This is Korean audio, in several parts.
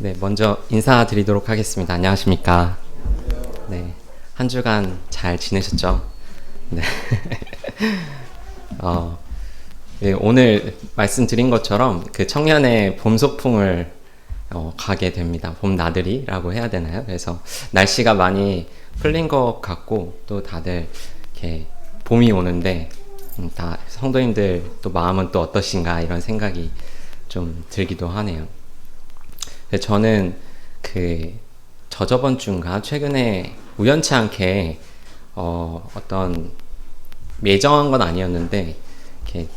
네, 먼저 인사드리도록 하겠습니다. 안녕하십니까? 네, 한 주간 잘 지내셨죠? 네. 어, 네, 오늘 말씀드린 것처럼 그 청년의 봄 소풍을 가게 됩니다. 봄 나들이라고 해야 되나요? 그래서 날씨가 많이 풀린 것 같고 또 다들 이렇게 봄이 오는데 다 성도님들 또 마음은 또 어떠신가 이런 생각이 좀 들기도 하네요. 저는 그 저저번 주인가 최근에 우연치 않게 어떤 예정한 건 아니었는데 이렇게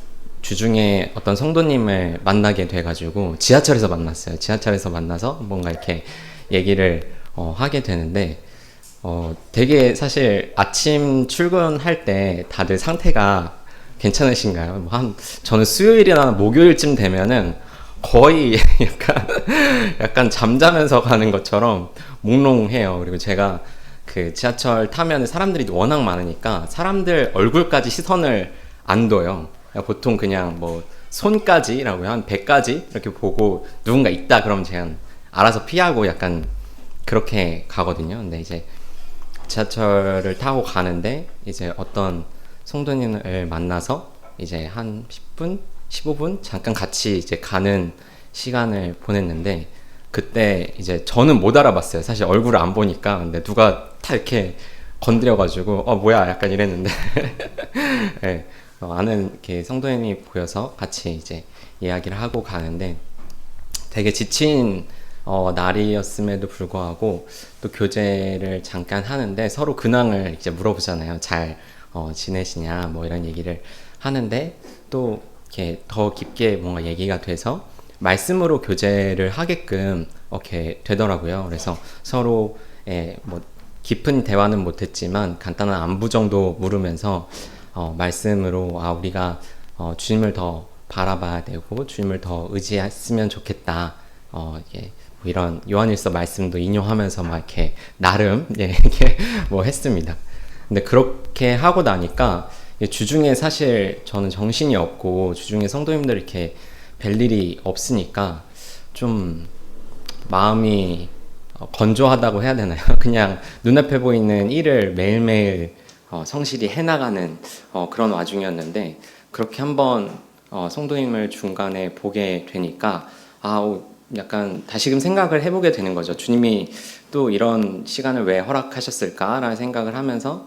주중에 어떤 성도님을 만나게 돼가지고 지하철에서 만났어요. 지하철에서 만나서 뭔가 이렇게 얘기를 하게 되는데 되게 사실 아침 출근할 때 다들 상태가 괜찮으신가요? 저는 수요일이나 목요일쯤 되면은 거의 약간 잠자면서 가는 것처럼 몽롱해요. 그리고 제가 그 지하철 타면 사람들이 워낙 많으니까 사람들 얼굴까지 시선을 안 둬요. 보통 그냥 뭐 손까지라고요. 한 배까지 이렇게 보고 누군가 있다 그러면 제가 알아서 피하고 약간 그렇게 가거든요. 근데 이제 지하철을 타고 가는데 이제 어떤 성도님을 만나서 이제 한 10분, 15분 잠깐 같이 이제 가는 시간을 보냈는데 그때 이제 저는 못 알아봤어요. 사실 얼굴을 안 보니까. 근데 누가 다 이렇게 건드려가지고 뭐야 약간 이랬는데 네, 아는 이렇게 성도님이 보여서 같이 이제 이야기를 하고 가는데 되게 지친 날이었음에도 불구하고 또 교제를 잠깐 하는데 서로 근황을 이제 물어보잖아요. 잘 지내시냐 뭐 이런 얘기를 하는데 또 이렇게 더 깊게 뭔가 얘기가 돼서 말씀으로 교제를 하게끔 이렇게 되더라고요. 그래서 서로의 뭐 깊은 대화는 못했지만 간단한 안부 정도 물으면서 말씀으로 우리가 주님을 더 바라봐야 되고 주님을 더 의지했으면 좋겠다. 이게 뭐 이런 요한일서 말씀도 인용하면서 막 이렇게 나름 이렇게 뭐 했습니다. 근데 그렇게 하고 나니까 주중에 사실 저는 정신이 없고 주중에 성도님들 이렇게 뵐 일이 없으니까 좀 마음이 건조하다고 해야 되나요? 그냥 눈앞에 보이는 일을 매일매일 성실히 해나가는 그런 와중이었는데 그렇게 한번 성도님을 중간에 보게 되니까 약간 다시금 생각을 해보게 되는 거죠. 주님이 또 이런 시간을 왜 허락하셨을까라는 생각을 하면서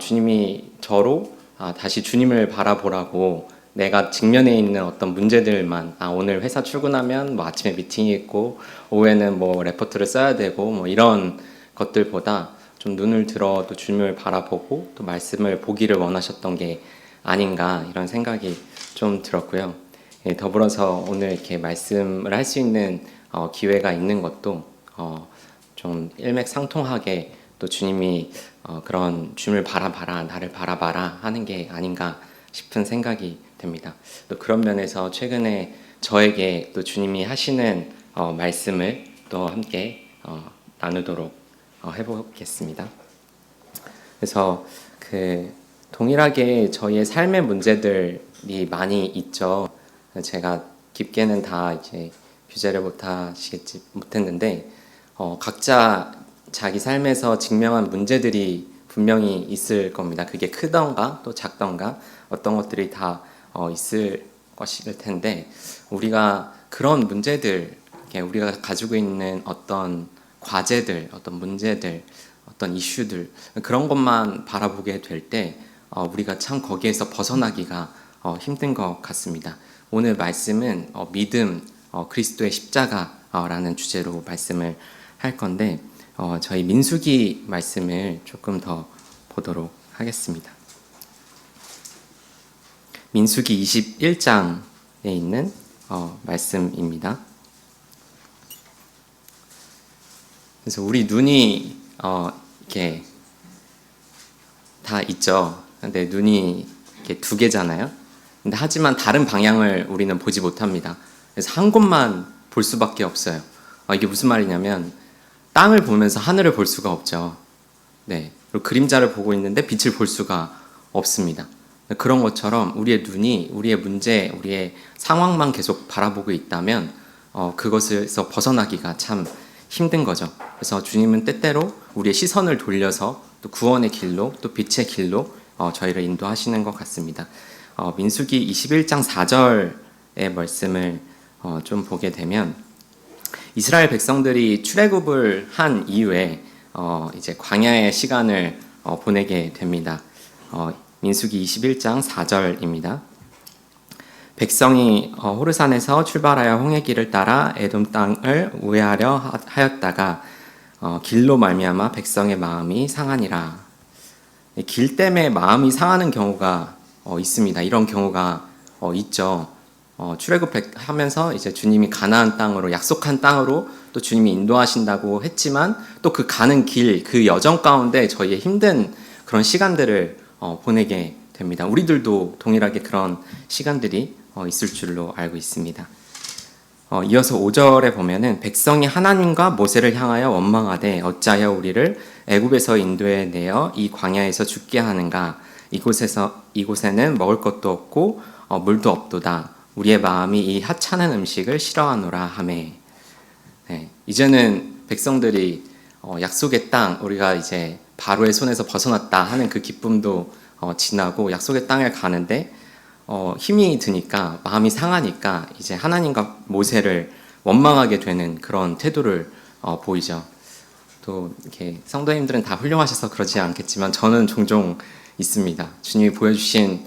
주님이 저로 다시 주님을 바라보라고 내가 직면에 있는 어떤 문제들만 오늘 회사 출근하면 뭐 아침에 미팅이 있고 오후에는 뭐 레포트를 써야 되고 뭐 이런 것들보다 좀 눈을 들어 또 주님을 바라보고 또 말씀을 보기를 원하셨던 게 아닌가 이런 생각이 좀 들었고요. 더불어서 오늘 이렇게 말씀을 할 수 있는 기회가 있는 것도 좀 일맥상통하게 또 주님이 그런 주님을 바라봐라 나를 바라봐라 하는 게 아닌가 싶은 생각이 됩니다. 또 그런 면에서 최근에 저에게 또 주님이 하시는 말씀을 또 함께 나누도록 해보겠습니다. 그래서 그 동일하게 저희의 삶의 문제들이 많이 있죠. 제가 깊게는 다 이제 규제를 못했는데 각자 자기 삶에서 직면한 문제들이 분명히 있을 겁니다. 그게 크던가 또 작던가 어떤 것들이 다 있을 것일 텐데 우리가 그런 문제들, 우리가 가지고 있는 어떤 과제들, 어떤 문제들, 어떤 이슈들 그런 것만 바라보게 될 때 우리가 참 거기에서 벗어나기가 힘든 것 같습니다. 오늘 말씀은 믿음, 그리스도의 십자가라는 주제로 말씀을 할 건데 저희 민수기 말씀을 조금 더 보도록 하겠습니다. 민수기 21장에 있는 말씀입니다. 그래서 우리 눈이 이렇게 다 있죠. 근데 눈이 이렇게 두 개잖아요. 근데 하지만 다른 방향을 우리는 보지 못합니다. 그래서 한 곳만 볼 수밖에 없어요. 이게 무슨 말이냐면 땅을 보면서 하늘을 볼 수가 없죠. 네. 그리고 그림자를 보고 있는데 빛을 볼 수가 없습니다. 그런 것처럼 우리의 눈이 우리의 문제, 우리의 상황만 계속 바라보고 있다면 그것에서 벗어나기가 참 힘든 거죠. 그래서 주님은 때때로 우리의 시선을 돌려서 또 구원의 길로 또 빛의 길로 저희를 인도하시는 것 같습니다. 민수기 21장 4절의 말씀을 좀 보게 되면 이스라엘 백성들이 출애굽을 한 이후에 이제 광야의 시간을 보내게 됩니다. 민수기 21장 4절입니다. 백성이 호르산에서 출발하여 홍해 길을 따라 에돔 땅을 우회하려 하였다가 길로 말미암아 백성의 마음이 상하니라. 길 때문에 마음이 상하는 경우가 있습니다. 이런 경우가 있죠. 출애굽하면서 이제 주님이 가나안 땅으로 약속한 땅으로 또 주님이 인도하신다고 했지만 또 그 가는 길, 그 여정 가운데 저희의 힘든 그런 시간들을 보내게 됩니다. 우리들도 동일하게 그런 시간들이 있을 줄로 알고 있습니다. 이어서 5절에 보면은 백성이 하나님과 모세를 향하여 원망하되 어찌하여 우리를 애굽에서 인도해 내어 이 광야에서 죽게 하는가. 이곳에는 먹을 것도 없고 물도 없도다. 우리의 마음이 이 하찮은 음식을 싫어하노라 하매. 네, 이제는 백성들이 약속의 땅, 우리가 이제 바로의 손에서 벗어났다 하는 그 기쁨도 지나고 약속의 땅에 가는데 힘이 드니까 마음이 상하니까 이제 하나님과 모세를 원망하게 되는 그런 태도를 보이죠. 또 이렇게 성도님들은 다 훌륭하셔서 그러지 않겠지만 저는 종종 있습니다. 주님이 보여주신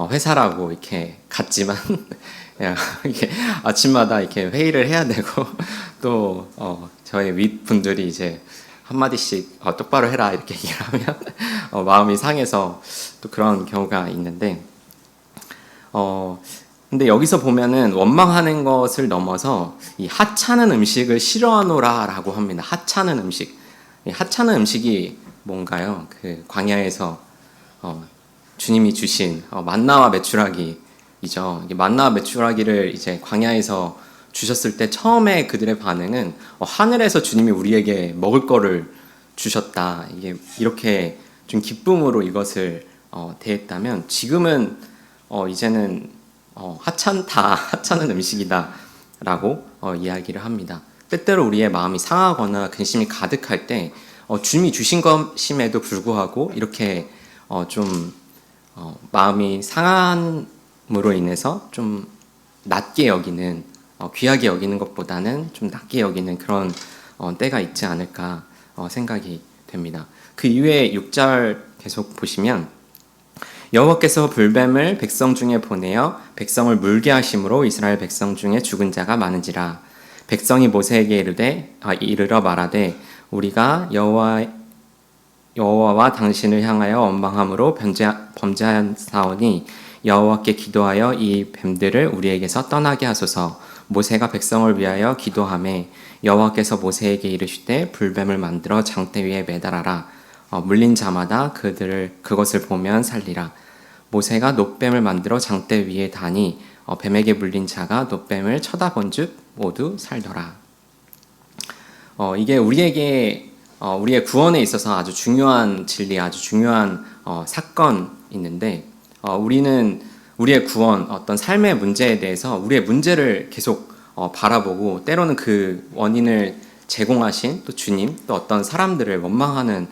회사라고 이렇게 갔지만 이렇게 아침마다 이렇게 회의를 해야 되고 또 저희 윗분들이 이제 한마디씩 똑바로 해라 이렇게 얘기를 하면 마음이 상해서 또 그런 경우가 있는데 근데 여기서 보면은 원망하는 것을 넘어서 이 하찮은 음식을 싫어하노라라고 합니다. 하찮은 음식. 이 하찮은 음식이 뭔가요? 그 광야에서 주님이 주신 만나와 메추라기이죠. 만나와 메추라기를 이제 광야에서 주셨을 때 처음에 그들의 반응은 하늘에서 주님이 우리에게 먹을 거를 주셨다. 이게 이렇게 좀 기쁨으로 이것을 대했다면 지금은 이제는 하찮다, 하찮은 음식이다라고 이야기를 합니다. 때때로 우리의 마음이 상하거나 근심이 가득할 때 주님이 주신 것임에도 불구하고 이렇게 좀 마음이 상함으로 인해서 좀 낮게 여기는 귀하게 여기는 것보다는 좀 낮게 여기는 그런 때가 있지 않을까 생각이 됩니다. 그 이후에 6절 계속 보시면 여호와께서 불뱀을 백성 중에 보내어 백성을 물게 하심으로 이스라엘 백성 중에 죽은 자가 많은지라. 백성이 모세에게 이르러 말하되 우리가 여호와와 당신을 향하여 원망함으로 범죄한 사오니 여호와께 기도하여 이 뱀들을 우리에게서 떠나게 하소서. 모세가 백성을 위하여 기도하매 여호와께서 모세에게 이르시되 불뱀을 만들어 장대 위에 매달아라. 물린 자마다 그것을 보면 살리라. 모세가 놋뱀을 만들어 장대 위에 다니 뱀에게 물린 자가 놋뱀을 쳐다본즉 모두 살더라. 이게 우리에게 우리의 구원에 있어서 아주 중요한 진리, 아주 중요한 사건인데 우리는 우리의 구원, 어떤 삶의 문제에 대해서 우리의 문제를 계속 바라보고 때로는 그 원인을 제공하신 또 주님, 또 어떤 사람들을 원망하는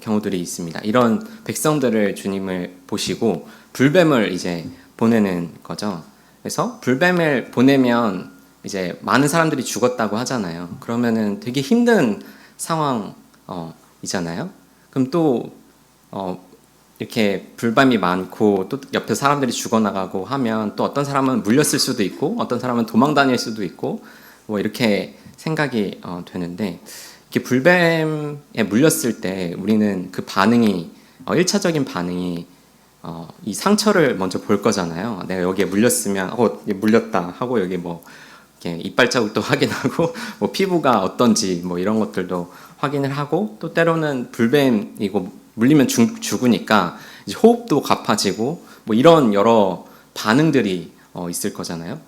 경우들이 있습니다. 이런 백성들을 주님을 보시고 불뱀을 이제 보내는 거죠. 그래서 불뱀을 보내면 이제 많은 사람들이 죽었다고 하잖아요. 그러면은 되게 힘든 상황이잖아요. 그럼 또 이렇게 불뱀이 많고 또 옆에 사람들이 죽어나가고 하면 또 어떤 사람은 물렸을 수도 있고 어떤 사람은 도망 다닐 수도 있고 뭐 이렇게 생각이 되는데 이렇게 불뱀에 물렸을 때 우리는 그 반응이 1차적인 반응이 이 상처를 먼저 볼 거잖아요. 내가 여기에 물렸으면 물렸다 하고 여기 뭐 이렇게 이빨 자국도 확인하고 뭐 피부가 어떤지 뭐 이런 것들도 확인을 하고 또 때로는 불뱀이고 물리면 죽으니까 이제 호흡도 가파지고 뭐 이런 여러 반응들이 있을 거잖아요.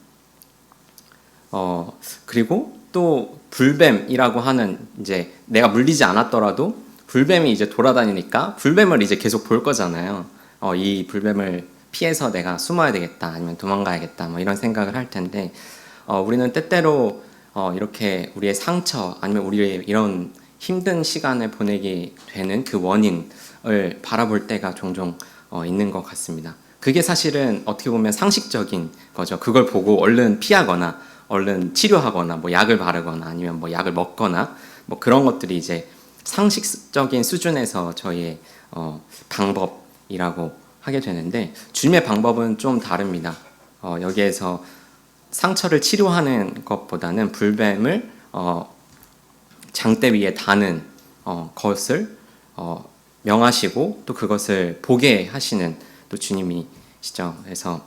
그리고 또 불뱀이라고 하는 이제 내가 물리지 않았더라도 불뱀이 이제 돌아다니니까 불뱀을 이제 계속 볼 거잖아요. 이 불뱀을 피해서 내가 숨어야 되겠다 아니면 도망가야겠다 뭐 이런 생각을 할 텐데 우리는 때때로 이렇게 우리의 상처 아니면 우리의 이런 힘든 시간을 보내게 되는 그 원인을 바라볼 때가 종종 있는 것 같습니다. 그게 사실은 어떻게 보면 상식적인 거죠. 그걸 보고 얼른 피하거나 얼른 치료하거나 뭐 약을 바르거나 아니면 뭐 약을 먹거나 뭐 그런 것들이 이제 상식적인 수준에서 저희의 방법이라고 하게 되는데, 주님의 방법은 좀 다릅니다. 여기에서 상처를 치료하는 것보다는 불뱀을 장대 위에 다는 것을 명하시고 또 그것을 보게 하시는 또 주님이시죠. 그래서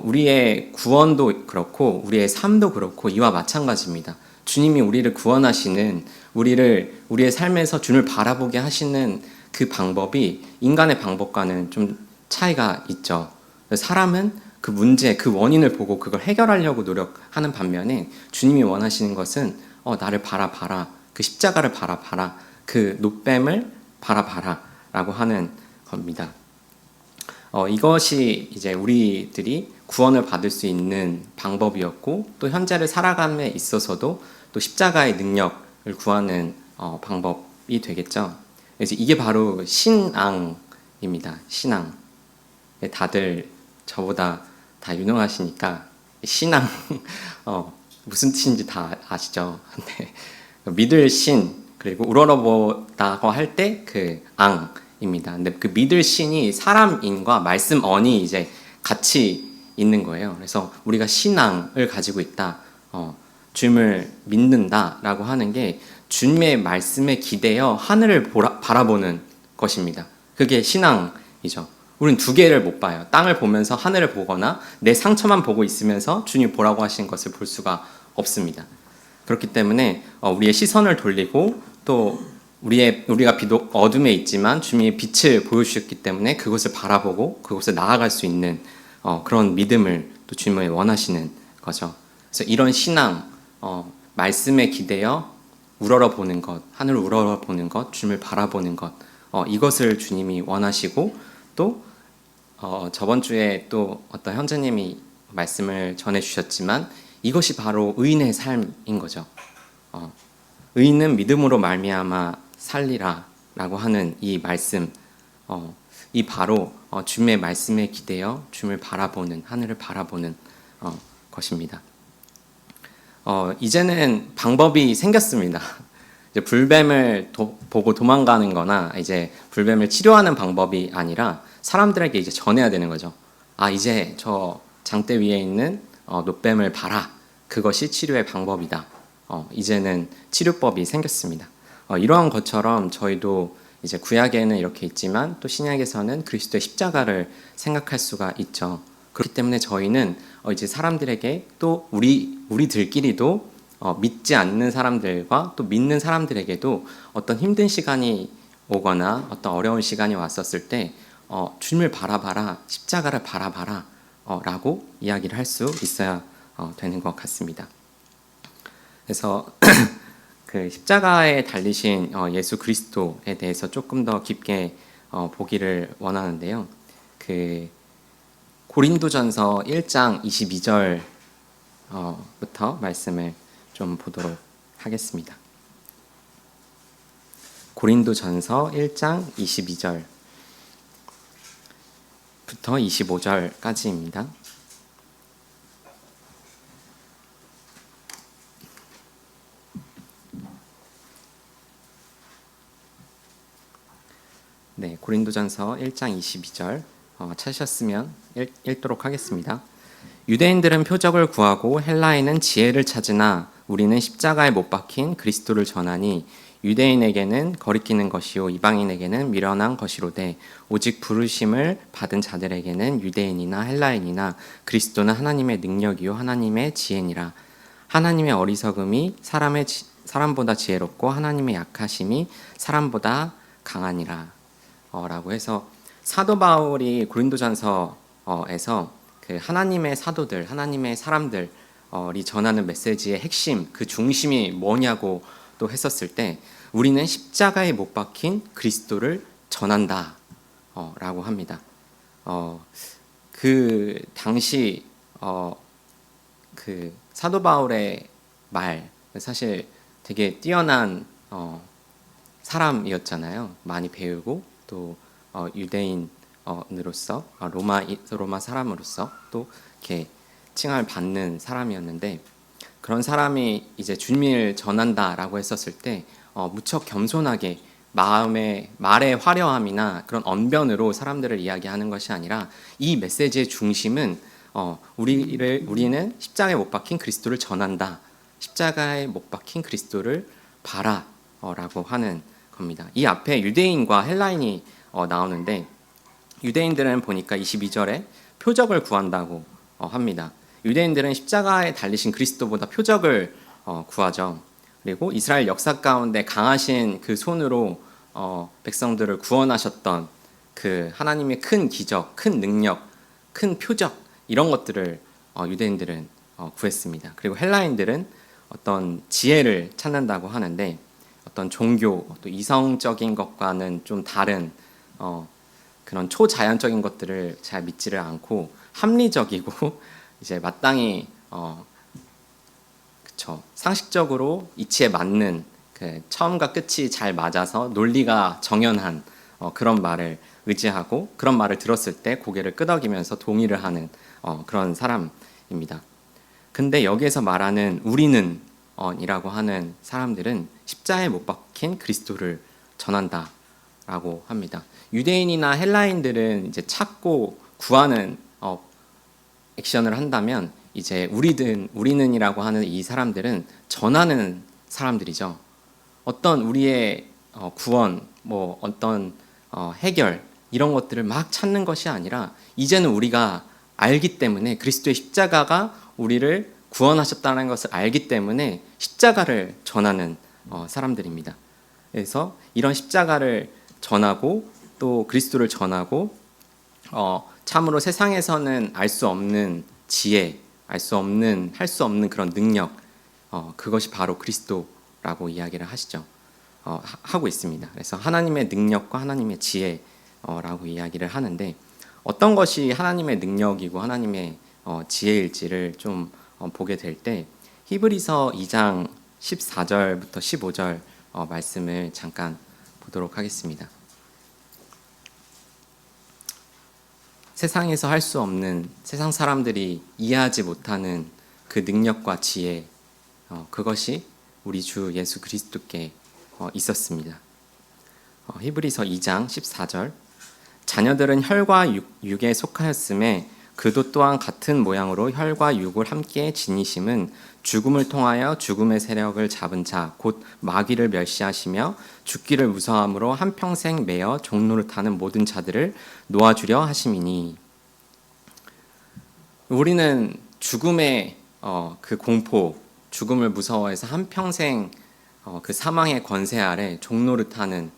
우리의 구원도 그렇고 우리의 삶도 그렇고 이와 마찬가지입니다. 주님이 우리를 구원하시는, 우리의 삶에서 주님을 바라보게 하시는 그 방법이 인간의 방법과는 좀 차이가 있죠. 사람은 그 문제, 그 원인을 보고 그걸 해결하려고 노력하는 반면에 주님이 원하시는 것은 나를 바라봐라, 그 십자가를 바라봐라, 그 노뱀을 바라봐라 라고 하는 겁니다. 이것이 이제 우리들이 구원을 받을 수 있는 방법이었고 또 현재를 살아감에 있어서도 또 십자가의 능력을 구하는 방법이 되겠죠. 그래서 이게 바로 신앙입니다. 신앙. 다들 저보다 다 유능하시니까 신앙 무슨 뜻인지 다 아시죠? 네. 믿을 신, 그리고 우러러보다고 할 때 그 앙입니다. 근데 그 믿을 신이 사람인과 말씀 언이 이제 같이 있는 거예요. 그래서 우리가 신앙을 가지고 있다, 주님을 믿는다라고 하는 게 주님의 말씀에 기대어 하늘을 바라보는 것입니다. 그게 신앙이죠. 우리는 두 개를 못 봐요. 땅을 보면서 하늘을 보거나 내 상처만 보고 있으면서 주님 보라고 하신 것을 볼 수가 없습니다. 그렇기 때문에 우리의 시선을 돌리고 또 우리가 비록 어둠에 있지만 주님의 빛을 보여주셨기 때문에 그것을 바라보고 그것을 나아갈 수 있는 그런 믿음을 또 주님이 원하시는 거죠. 그래서 이런 신앙, 말씀에 기대어 우러러보는 것, 하늘을 우러러보는 것, 주님을 바라보는 것, 이것을 주님이 원하시고 또 저번 주에 또 어떤 형제님이 말씀을 전해주셨지만 이것이 바로 의인의 삶인 거죠. 의인은 믿음으로 말미암아 살리라 라고 하는 이 말씀, 이 바로 주님의 말씀에 기대어 주님을 바라보는, 하늘을 바라보는 것입니다. 이제는 방법이 생겼습니다. 이제 불뱀을 보고 도망가는 거나 이제 불뱀을 치료하는 방법이 아니라 사람들에게 이제 전해야 되는 거죠. 이제 저 장대 위에 있는 노뱀을 봐라. 그것이 치료의 방법이다. 이제는 치료법이 생겼습니다. 이러한 것처럼 저희도 이제 구약에는 이렇게 있지만 또 신약에서는 그리스도의 십자가를 생각할 수가 있죠. 그렇기 때문에 저희는 이제 사람들에게 또 우리들끼리도 믿지 않는 사람들과 또 믿는 사람들에게도 어떤 힘든 시간이 오거나 어떤 어려운 시간이 왔었을 때 주님을 바라봐라, 십자가를 바라봐라 라고 이야기를 할 수 있어야 되는 것 같습니다. 그래서 그 십자가에 달리신 예수 그리스도에 대해서 조금 더 깊게 보기를 원하는데요. 그 고린도전서 1장 22절부터 말씀을 좀 보도록 하겠습니다. 고린도전서 1장 22절부터 25절까지입니다. 네, 고린도전서 1장 22절 찾으셨으면 읽도록 하겠습니다. 유대인들은 표적을 구하고 헬라인은 지혜를 찾으나 우리는 십자가에 못 박힌 그리스도를 전하니 유대인에게는 거리끼는 것이요 이방인에게는 미련한 것이로되 오직 부르심을 받은 자들에게는 유대인이나 헬라인이나 그리스도는 하나님의 능력이요 하나님의 지혜니라. 하나님의 어리석음이 사람보다 지혜롭고 하나님의 약하심이 사람보다 강하니라. 라고 해서 사도 바울이 고린도전서에서 그 하나님의 사도들, 하나님의 사람들이 전하는 메시지의 핵심, 그 중심이 뭐냐고 또 했었을 때 우리는 십자가에 못 박힌 그리스도를 전한다 라고 합니다. 그 당시 그 사도 바울의 말, 사실 되게 뛰어난 사람이었잖아요. 많이 배우고 또 유대인으로서 로마 사람으로서 또 이렇게 칭함을 받는 사람이었는데, 그런 사람이 이제 주님을 전한다라고 했었을 때 무척 겸손하게 말의 화려함이나 그런 언변으로 사람들을 이야기하는 것이 아니라, 이 메시지의 중심은 우리는 십자가에 못 박힌 그리스도를 전한다. 십자가에 못 박힌 그리스도를 라고 하는 겁니다. 이 앞에 유대인과 헬라인이 나오는데, 유대인들은 보니까 22절에 표적을 구한다고 합니다. 유대인들은 십자가에 달리신 그리스도보다 표적을 구하죠. 그리고 이스라엘 역사 가운데 강하신 그 손으로 백성들을 구원하셨던 그 하나님의 큰 기적, 큰 능력, 큰 표적, 이런 것들을 유대인들은 구했습니다. 그리고 헬라인들은 어떤 지혜를 찾는다고 하는데, 어떤 종교, 또 이성적인 것과는 좀 다른 그런 초자연적인 것들을 잘 믿지를 않고 합리적이고 이제 마땅히 상식적으로 이치에 맞는 그 처음과 끝이 잘 맞아서 논리가 정연한 그런 말을 의지하고, 그런 말을 들었을 때 고개를 끄덕이면서 동의를 하는 그런 사람입니다. 근데 여기에서 말하는 우리는 이라고 하는 사람들은 십자가에 못 박힌 그리스도를 전한다라고 합니다. 유대인이나 헬라인들은 이제 찾고 구하는 액션을 한다면, 이제 우리는이라고 하는 이 사람들은 전하는 사람들이죠. 어떤 우리의 구원, 뭐 어떤 해결, 이런 것들을 막 찾는 것이 아니라, 이제는 우리가 알기 때문에, 그리스도의 십자가가 우리를 구원하셨다는 것을 알기 때문에 십자가를 전하는 사람들입니다. 그래서 이런 십자가를 전하고 또 그리스도를 전하고, 참으로 세상에서는 알 수 없는 지혜, 할 수 없는 그런 능력, 그것이 바로 그리스도라고 이야기를 하고 있습니다. 그래서 하나님의 능력과 하나님의 지혜라고 이야기를 하는데, 어떤 것이 하나님의 능력이고 하나님의 지혜일지를 좀 보게 될 때, 히브리서 2장 14절부터 15절 말씀을 잠깐 보도록 하겠습니다. 세상에서 할 수 없는, 세상 사람들이 이해하지 못하는 그 능력과 지혜, 그것이 우리 주 예수 그리스도께 있었습니다. 히브리서 2장 14절, 자녀들은 혈과 육에 속하였음에 그도 또한 같은 모양으로 혈과 육을 함께 지니심은 죽음을 통하여 죽음의 세력을 잡은 자 곧 마귀를 멸시하시며 죽기를 무서함으로 한평생 매어 종노릇하는 모든 자들을 놓아주려 하심이니. 우리는 죽음의 그 공포, 죽음을 무서워해서 한평생 그 사망의 권세 아래 종노릇하는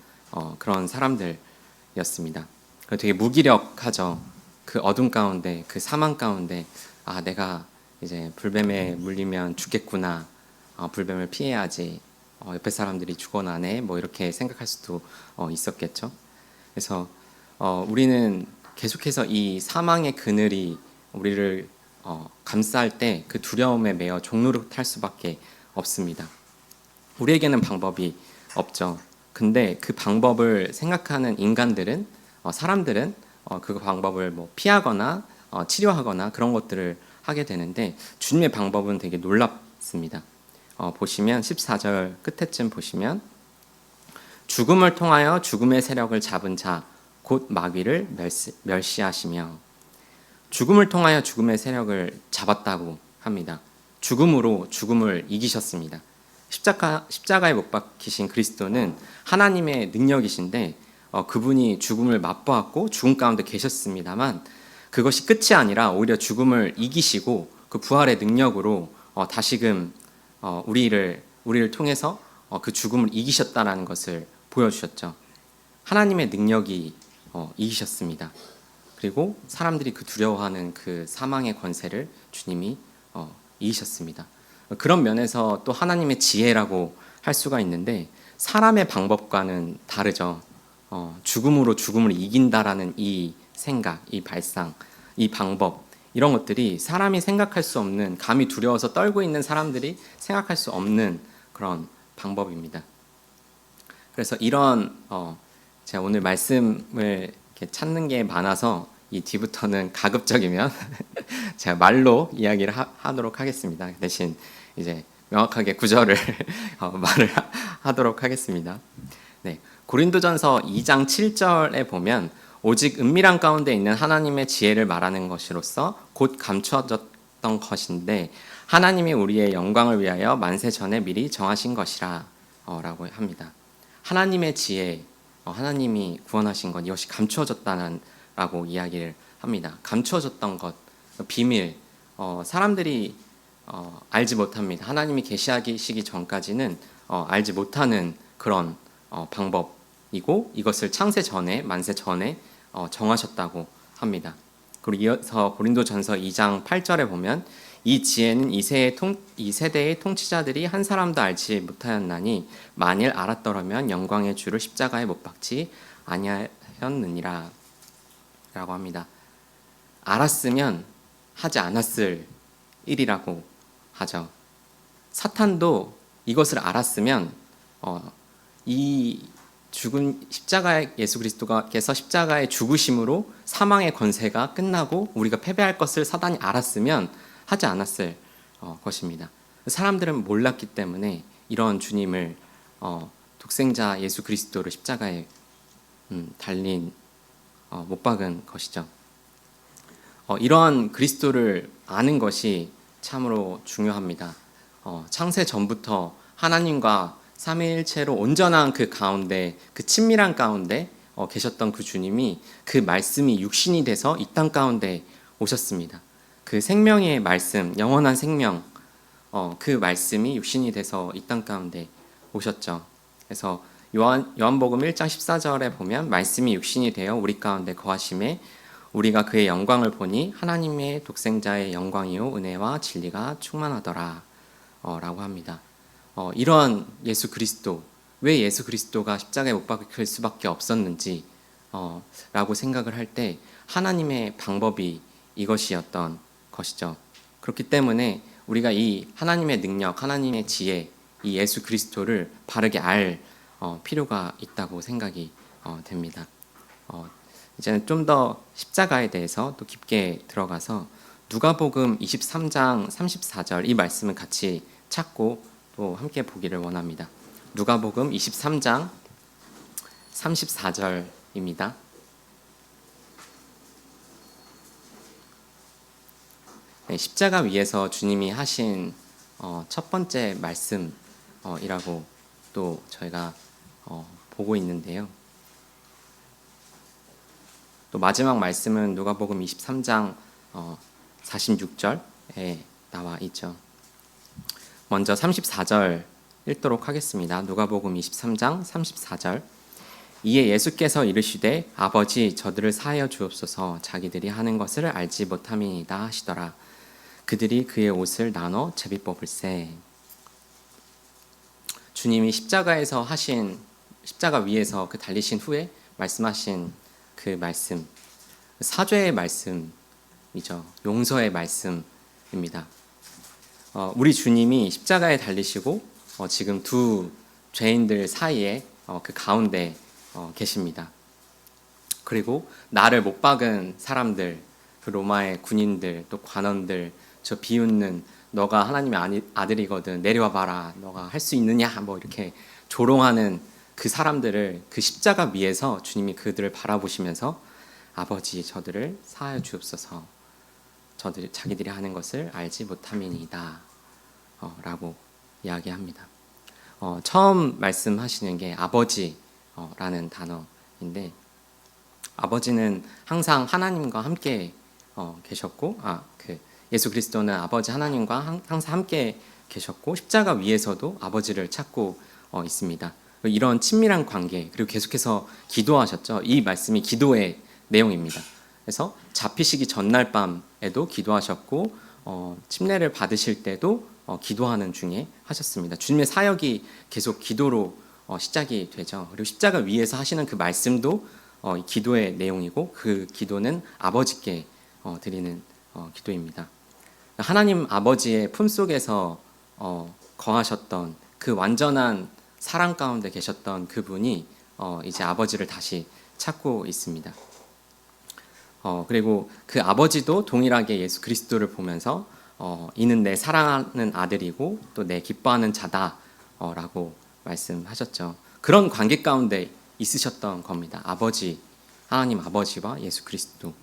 그런 사람들이었습니다. 되게 무기력하죠. 그 어둠 가운데, 그 사망 가운데, 내가 이제 불뱀에 물리면 죽겠구나, 불뱀을 피해야지, 옆에 사람들이 죽어나네, 뭐 이렇게 생각할 수도 있었겠죠. 그래서 우리는 계속해서 이 사망의 그늘이 우리를 감쌀 때 그 두려움에 매여 종노릇할 수밖에 없습니다. 우리에게는 방법이 없죠. 근데 그 방법을 생각하는 인간들은, 사람들은 그 방법을 뭐 피하거나 치료하거나 그런 것들을 하게 되는데, 주님의 방법은 되게 놀랍습니다. 보시면 14절 끝에쯤 보시면, 죽음을 통하여 죽음의 세력을 잡은 자 곧 마귀를 멸시하시며, 죽음을 통하여 죽음의 세력을 잡았다고 합니다. 죽음으로 죽음을 이기셨습니다. 십자가에 못 박히신 그리스도는 하나님의 능력이신데, 그분이 죽음을 맛보았고 죽음 가운데 계셨습니다만, 그것이 끝이 아니라 오히려 죽음을 이기시고 그 부활의 능력으로 다시금 우리를 통해서 그 죽음을 이기셨다라는 것을 보여주셨죠. 하나님의 능력이 이기셨습니다. 그리고 사람들이 그 두려워하는 그 사망의 권세를 주님이 이기셨습니다. 그런 면에서 또 하나님의 지혜라고 할 수가 있는데, 사람의 방법과는 다르죠. 죽음으로 죽음을 이긴다라는 이 생각, 이 발상, 이 방법, 이런 것들이 사람이 생각할 수 없는, 감히 두려워서 떨고 있는 사람들이 생각할 수 없는 그런 방법입니다. 그래서 이런 제가 오늘 말씀을 이렇게 찾는 게 많아서 이 뒤부터는 가급적이면 제가 말로 이야기를 하도록 하겠습니다. 대신 이제 명확하게 구절을 말을 하도록 하겠습니다. 네, 고린도전서 2장 7절에 보면 오직 은밀한 가운데 있는 하나님의 지혜를 말하는 것으로서 곧 감추어졌던 것인데 하나님이 우리의 영광을 위하여 만세 전에 미리 정하신 것이라 라고 합니다. 하나님의 지혜, 하나님이 구원하신 것, 이것이 감추어졌다는 라고 이야기를 합니다. 감추어졌던 것, 비밀, 사람들이 알지 못합니다. 하나님이 계시하시기 전까지는 알지 못하는 그런 방법이고 이것을 창세 전에, 만세 전에 정하셨다고 합니다. 그리고 이어서 고린도전서 2장 8절에 보면 이 지혜는 이 세대의 통치자들이 한 사람도 알지 못하였나니 만일 알았더라면 영광의 주를 십자가에 못 박지 아니하였느니라 라고 합니다. 알았으면 하지 않았을 일이라고 하죠. 사탄도 이것을 알았으면 이 죽은 예수 그리스도께서 십자가의 죽으심으로 사망의 권세가 끝나고 우리가 패배할 것을 사단이 알았으면 하지 않았을 것입니다. 사람들은 몰랐기 때문에 이런 주님을 독생자 예수 그리스도를 십자가에 달린 못 박은 것이죠. 이런 그리스도를 아는 것이 참으로 중요합니다. 창세 전부터 하나님과 삼위일체로 온전한 그 가운데, 그 친밀한 가운데 계셨던 그 주님이 그 말씀이 육신이 돼서 이 땅 가운데 오셨습니다. 그 생명의 말씀, 영원한 생명, 그 말씀이 육신이 돼서 이 땅 가운데 오셨죠. 그래서 요한복음 1장 14절에 보면 말씀이 육신이 되어 우리 가운데 거하심에 우리가 그의 영광을 보니 하나님의 독생자의 영광이요 은혜와 진리가 충만하더라 라고 합니다. 이런 예수 그리스도, 왜 예수 그리스도가 십자가에 못 박힐 수밖에 없었는지 라고 생각을 할 때 하나님의 방법이 이것이었던 것이죠. 그렇기 때문에 우리가 이 하나님의 능력, 하나님의 지혜, 이 예수 그리스도를 바르게 알 필요가 있다고 생각이 됩니다. 이제는 좀 더 십자가에 대해서 또 깊게 들어가서 누가복음 23장 34절 이 말씀을 같이 찾고 또 함께 보기를 원합니다. 누가복음 23장 34절입니다. 네, 십자가 위에서 주님이 하신 첫 번째 말씀이라고 또 저희가 보고 있는데요. 또 마지막 말씀은 누가복음 23장 46절에 나와 있죠. 먼저 34절 읽도록 하겠습니다. 누가복음 23장 34절. 이에 예수께서 이르시되 아버지 저들을 사하여 주옵소서 자기들이 하는 것을 알지 못함이니이다 하시더라. 그들이 그의 옷을 나눠 제비 뽑을세. 주님이 십자가 위에서 그 달리신 후에 말씀하신 그 말씀, 사죄의 말씀이죠. 용서의 말씀입니다. 우리 주님이 십자가에 달리시고 지금 두 죄인들 사이에 그 가운데 계십니다. 그리고 나를 못 박은 사람들, 그 로마의 군인들, 또 관원들, 저 비웃는 너가 하나님의 아들이거든 내려와 봐라, 너가 할 수 있느냐, 뭐 이렇게 조롱하는 그 사람들을 그 십자가 위에서 주님이 그들을 바라보시면서 아버지 저들을 사하여 주옵소서 자기들이 하는 것을 알지 못함이니이다 라고 이야기합니다. 처음 말씀하시는 게 아버지라는 단어인데 아버지는 항상 하나님과 함께 계셨고 예수 그리스도는 아버지 하나님과 항상 함께 계셨고 십자가 위에서도 아버지를 찾고 있습니다. 이런 친밀한 관계, 그리고 계속해서 기도하셨죠. 이 말씀이 기도의 내용입니다. 그래서 잡히시기 전날 밤에도 기도하셨고 침례를 받으실 때도 기도하는 중에 하셨습니다. 주님의 사역이 계속 기도로 시작이 되죠. 그리고 십자가 위에서 하시는 그 말씀도 기도의 내용이고 그 기도는 아버지께 드리는 기도입니다. 하나님 아버지의 품속에서 거하셨던 그 완전한 사랑 가운데 계셨던 그분이 이제 아버지를 다시 찾고 있습니다. 그리고 그 아버지도 동일하게 예수 그리스도를 보면서 이는 내 사랑하는 아들이고 또 내 기뻐하는 자다 라고 말씀하셨죠. 그런 관계 가운데 있으셨던 겁니다. 하나님 아버지와 예수 그리스도.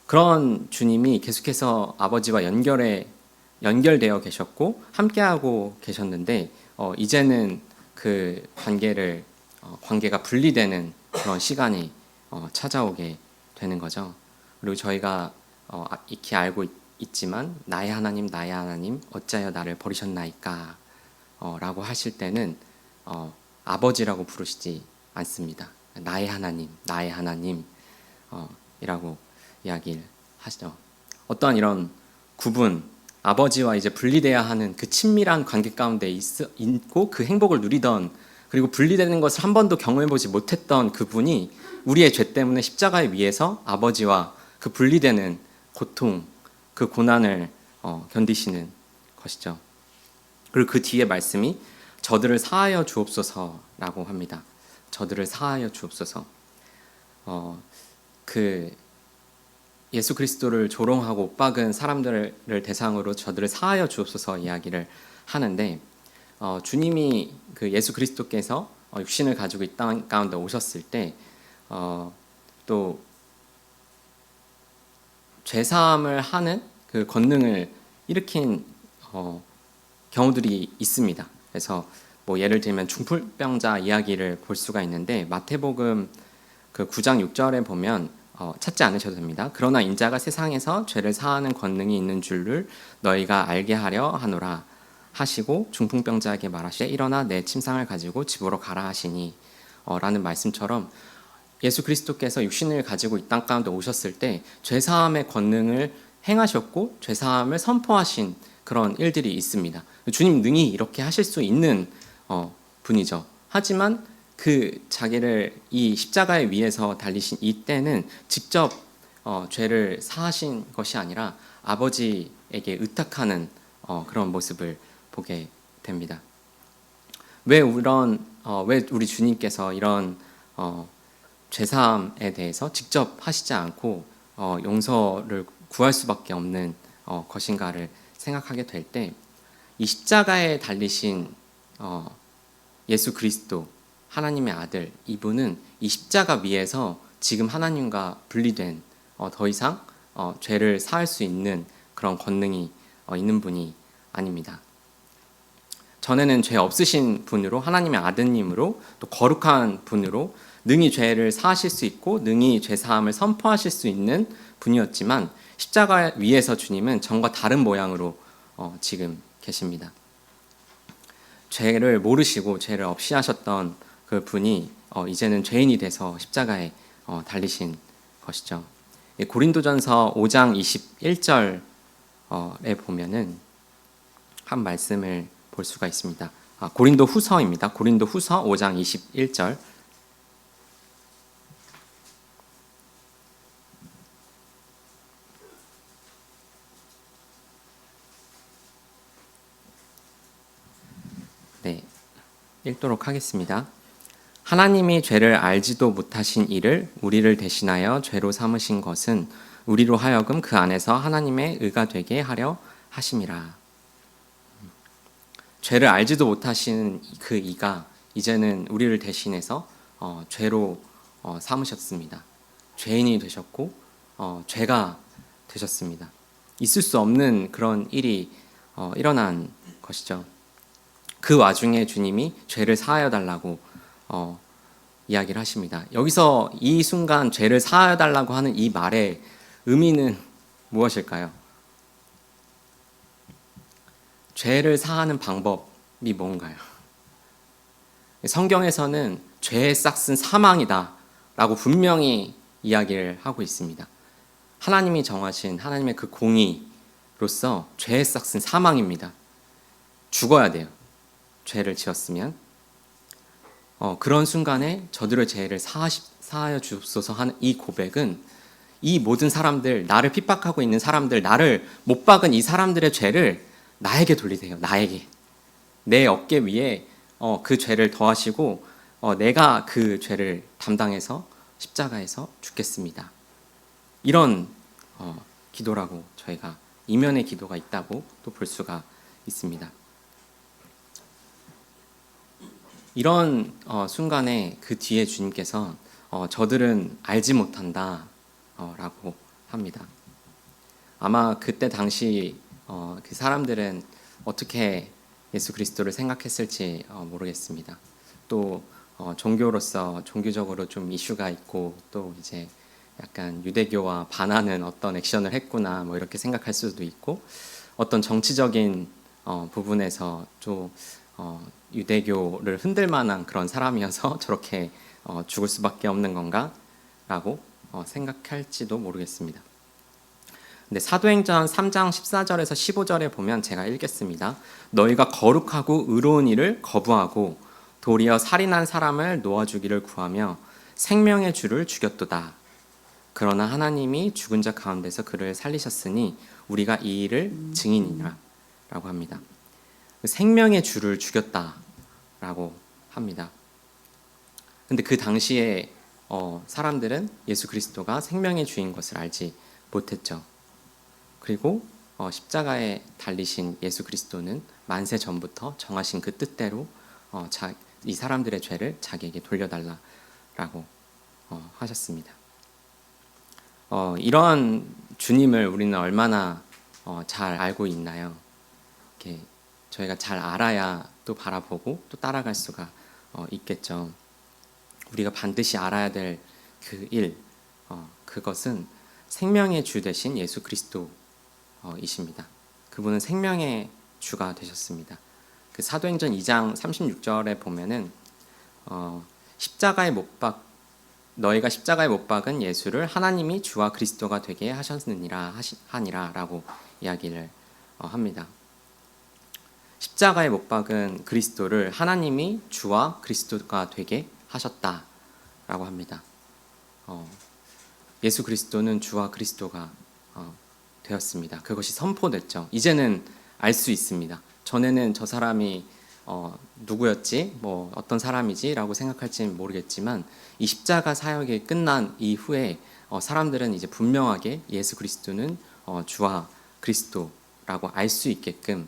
그런 주님이 계속해서 아버지와 연결되어 계셨고 함께하고 계셨는데 이제는 그 관계가 분리되는 그런 시간이 찾아오게 되는 거죠. 그리고 저희가 익히 알고 있지만 나의 하나님 어찌하여 나를 버리셨나이까 라고 하실 때는 아버지라고 부르시지 않습니다. 나의 하나님 이라고 이야기를 하시죠. 어떠한 이런 구분, 아버지와 이제 분리돼야 하는 그 친밀한 관계 가운데 있고 그 행복을 누리던, 그리고 분리되는 것을 한 번도 경험해보지 못했던 그분이 우리의 죄 때문에 십자가에 위해서 아버지와 그 분리되는 고통, 그 고난을 견디시는 것이죠. 그리고 그 뒤에 말씀이 저들을 사하여 주옵소서라고 합니다. 저들을 사하여 주옵소서. 그 예수 그리스도를 조롱하고 엇박은 사람들을 대상으로 저들을 사하여 주옵소서 이야기를 하는데 주님이 그 예수 그리스도께서 육신을 가지고 이 땅 가운데 오셨을 때 또 죄사함을 하는 그 권능을 일으킨 경우들이 있습니다. 그래서 뭐 예를 들면 중풍병자 이야기를 볼 수가 있는데 마태복음 그 9장 6절에 보면 찾지 않으셔도 됩니다. 그러나 인자가 세상에서 죄를 사하는 권능이 있는 줄을 너희가 알게 하려 하노라 하시고 중풍병자에게 말하시되 일어나 내 침상을 가지고 집으로 가라 하시니 라는 말씀처럼 예수 그리스도께서 육신을 가지고 이 땅 가운데 오셨을 때 죄사함의 권능을 행하셨고 죄사함을 선포하신 그런 일들이 있습니다. 주님 능히 이렇게 하실 수 있는 분이죠. 하지만 그 자기를 이 십자가에 위해서 달리신 이때는 직접 죄를 사하신 것이 아니라 아버지에게 의탁하는 그런 모습을 보게 됩니다. 왜 우리 주님께서 이런 죄사함에 대해서 직접 하시지 않고 용서를 구할 수밖에 없는 것인가를 생각하게 될 때 이 십자가에 달리신 예수 그리스도 하나님의 아들, 이분은 이 십자가 위에서 지금 하나님과 분리된 더 이상 죄를 사할 수 있는 그런 권능이 있는 분이 아닙니다. 전에는 죄 없으신 분으로 하나님의 아드님으로 또 거룩한 분으로 능히 죄를 사하실 수 있고 능히 죄사함을 선포하실 수 있는 분이었지만 십자가 위에서 주님은 전과 다른 모양으로 지금 계십니다. 죄를 모르시고 죄를 없이 하셨던 그 분이 이제는 죄인이 돼서 십자가에 달리신 것이죠. 고린도전서 5장 21절에 보면은 한 말씀을 볼 수가 있습니다. 고린도 후서입니다. 고린도 후서 5장 21절. 네, 읽도록 하겠습니다. 하나님이 죄를 알지도 못하신 이를 우리를 대신하여 죄로 삼으신 것은 우리로 하여금 그 안에서 하나님의 의가 되게 하려 하심이라. 죄를 알지도 못하신 그 이가 이제는 우리를 대신해서 죄로 삼으셨습니다. 죄인이 되셨고 죄가 되셨습니다. 있을 수 없는 그런 일이 일어난 것이죠. 그 와중에 주님이 죄를 사하여 달라고 이야기를 하십니다. 여기서 이 순간 죄를 사하여 달라고 하는 이 말의 의미는 무엇일까요? 죄를 사하는 방법이 뭔가요? 성경에서는 죄의 싹은 사망이다 라고 분명히 이야기를 하고 있습니다. 하나님이 정하신 하나님의 그 공의로서 죄의 싹은 사망입니다. 죽어야 돼요. 죄를 지었으면. 그런 순간에 저들의 죄를 사하여 주옵소서 하는 이 고백은 이 모든 사람들, 나를 핍박하고 있는 사람들, 나를 못 박은 이 사람들의 죄를 나에게 돌리세요. 나에게. 내 어깨 위에 그 죄를 더하시고 내가 그 죄를 담당해서 십자가에서 죽겠습니다. 이런 기도라고 저희가 이면의 기도가 있다고 또 볼 수가 있습니다. 이런 순간에 그 뒤에 주님께서 저들은 알지 못한다 라고 합니다. 아마 그때 당시 그 사람들은 어떻게 예수 그리스도를 생각했을지 모르겠습니다. 또 종교로서 종교적으로 좀 이슈가 있고 또 이제 약간 유대교와 반하는 어떤 액션을 했구나 뭐 이렇게 생각할 수도 있고 어떤 정치적인 부분에서 좀 유대교를 흔들 만한 그런 사람이어서 저렇게 죽을 수밖에 없는 건가라고 생각할지도 모르겠습니다. 근데 사도행전 3장 14절에서 15절에 보면 제가 읽겠습니다. 너희가 거룩하고 의로운 일을 거부하고 도리어 살인한 사람을 놓아주기를 구하며 생명의 주를 죽였도다. 그러나 하나님이 죽은 자 가운데서 그를 살리셨으니 우리가 이 일을 증인이라 라고 합니다. 생명의 주를 죽였다라고 합니다. 근데 그 당시에 사람들은 예수 그리스도가 생명의 주인 것을 알지 못했죠. 그리고 십자가에 달리신 예수 그리스도는 만세 전부터 정하신 그 뜻대로 이 사람들의 죄를 자기에게 돌려달라라고 하셨습니다. 이런 주님을 우리는 얼마나 잘 알고 있나요? 이렇게 저희가 잘 알아야 또 바라보고 또 따라갈 수가 있겠죠. 우리가 반드시 알아야 될 그 일, 그것은 생명의 주 되신 예수 그리스도이십니다. 그분은 생명의 주가 되셨습니다. 그 사도행전 2장 36절에 보면은 너희가 십자가에 못 박은 예수를 하나님이 주와 그리스도가 되게 하니라라고 이야기를 합니다. 십자가에 못 박은 그리스도를 하나님이 주와 그리스도가 되게 하셨다라고 합니다. 예수 그리스도는 주와 그리스도가 되었습니다. 그것이 선포됐죠. 이제는 알 수 있습니다. 전에는 저 사람이 누구였지, 뭐 어떤 사람이지라고 생각할지는 모르겠지만 이 십자가 사역이 끝난 이후에 사람들은 이제 분명하게 예수 그리스도는 주와 그리스도라고 알 수 있게끔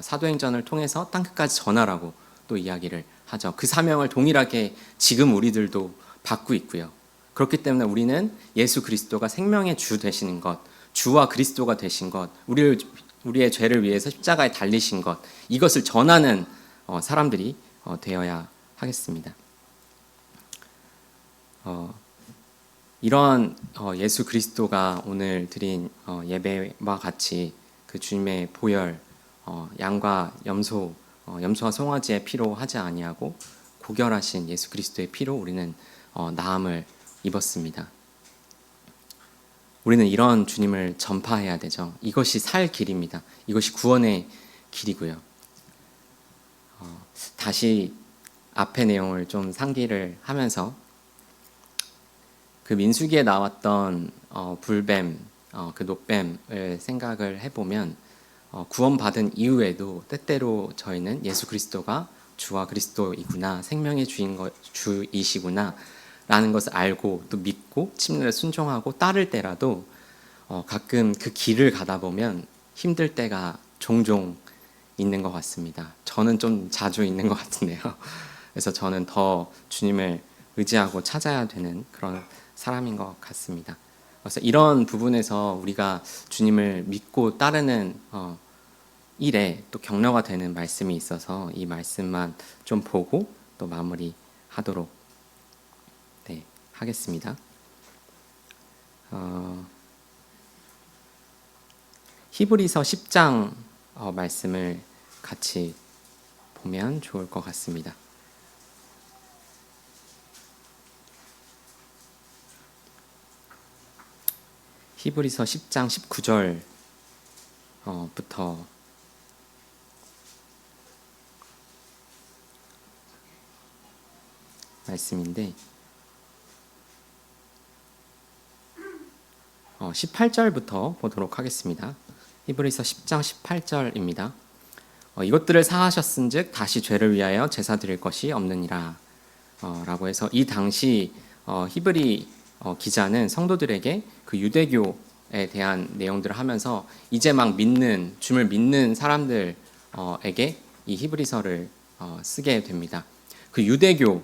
사도행전을 통해서 땅끝까지 전하라고 또 이야기를 하죠. 그 사명을 동일하게 지금 우리들도 받고 있고요. 그렇기 때문에 우리는 예수 그리스도가 생명의 주 되시는 것, 주와 그리스도가 되신 것, 우리의 죄를 위해서 십자가에 달리신 것, 이것을 전하는 사람들이 되어야 하겠습니다. 이런 예수 그리스도가 오늘 드린 예배와 같이 그 주님의 보혈, 양과 염소와 송아지의 피로 하지 아니하고 고결하신 예수 그리스도의 피로 우리는 나음을 입었습니다. 우리는 이런 주님을 전파해야 되죠. 이것이 살 길입니다. 이것이 구원의 길이고요. 다시 앞의 내용을 좀 상기를 하면서 그 민수기에 나왔던 불뱀, 그 노뱀을 생각을 해보면 구원받은 이후에도 때때로 저희는 예수 그리스도가 주와 그리스도이구나, 생명의 주이시구나 라는 것을 알고 또 믿고 침례에 순종하고 따를 때라도 가끔 그 길을 가다 보면 힘들 때가 종종 있는 것 같습니다. 저는 좀 자주 있는 것 같은데요. 그래서 저는 더 주님을 의지하고 찾아야 되는 그런 사람인 것 같습니다. 그래서 이런 부분에서 우리가 주님을 믿고 따르는 일에 또 격려가 되는 말씀이 있어서 이 말씀만 좀 보고 또 마무리하도록 하겠습니다. 히브리서 10장 말씀을 같이 보면 좋을 것 같습니다. 히브리서 10장 19절부터 말씀인데 18절부터 보도록 하겠습니다. 히브리서 10장 18절입니다. 이것들을 사하셨은즉 다시 죄를 위하여 제사 드릴 것이 없느니라 라고 해서 이 당시 히브리 기자는 성도들에게 그 유대교에 대한 내용들을 하면서 이제 막 믿는 줌을 믿는 사람들에게 이 히브리서를 쓰게 됩니다. 그 유대교